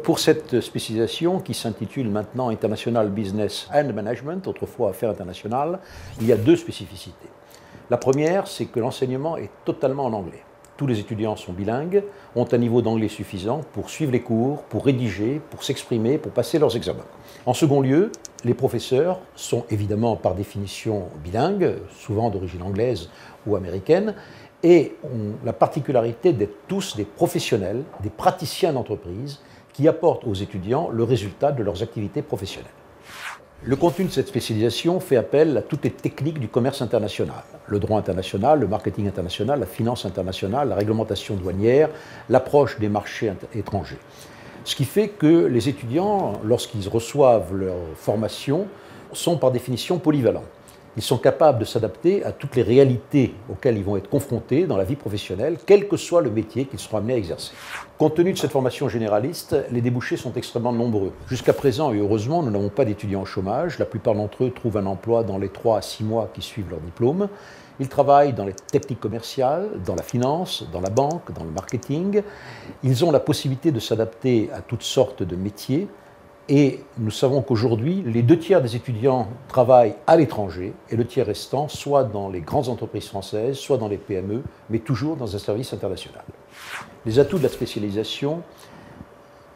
Pour cette spécialisation qui s'intitule maintenant International Business and Management, autrefois Affaires internationales, il y a deux spécificités. La première, c'est que l'enseignement est totalement en anglais. Tous les étudiants sont bilingues, ont un niveau d'anglais suffisant pour suivre les cours, pour rédiger, pour s'exprimer, pour passer leurs examens. En second lieu, les professeurs sont évidemment par définition bilingues, souvent d'origine anglaise ou américaine, et ont la particularité d'être tous des professionnels, des praticiens d'entreprise qui apportent aux étudiants le résultat de leurs activités professionnelles. Le contenu de cette spécialisation fait appel à toutes les techniques du commerce international. Le droit international, le marketing international, la finance internationale, la réglementation douanière, l'approche des marchés étrangers. Ce qui fait que les étudiants, lorsqu'ils reçoivent leur formation, sont par définition polyvalents. Ils sont capables de s'adapter à toutes les réalités auxquelles ils vont être confrontés dans la vie professionnelle, quel que soit le métier qu'ils seront amenés à exercer. Compte tenu de cette formation généraliste, les débouchés sont extrêmement nombreux. Jusqu'à présent, et heureusement, nous n'avons pas d'étudiants au chômage. La plupart d'entre eux trouvent un emploi dans les 3 à 6 mois qui suivent leur diplôme. Ils travaillent dans les techniques commerciales, dans la finance, dans la banque, dans le marketing. Ils ont la possibilité de s'adapter à toutes sortes de métiers. Et nous savons qu'aujourd'hui, les 2 tiers des étudiants travaillent à l'étranger et le tiers restant soit dans les grandes entreprises françaises, soit dans les PME, mais toujours dans un service international. Les atouts de la spécialisation,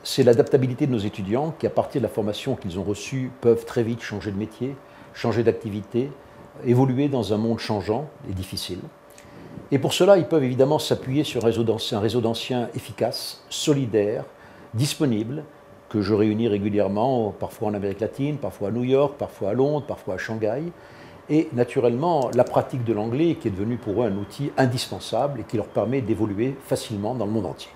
c'est l'adaptabilité de nos étudiants qui, à partir de la formation qu'ils ont reçue, peuvent très vite changer de métier, changer d'activité, évoluer dans un monde changeant et difficile. Et pour cela, ils peuvent évidemment s'appuyer sur un réseau d'anciens efficace, solidaire, disponible, que je réunis régulièrement, parfois en Amérique latine, parfois à New York, parfois à Londres, parfois à Shanghai. Et naturellement, la pratique de l'anglais qui est devenue pour eux un outil indispensable et qui leur permet d'évoluer facilement dans le monde entier.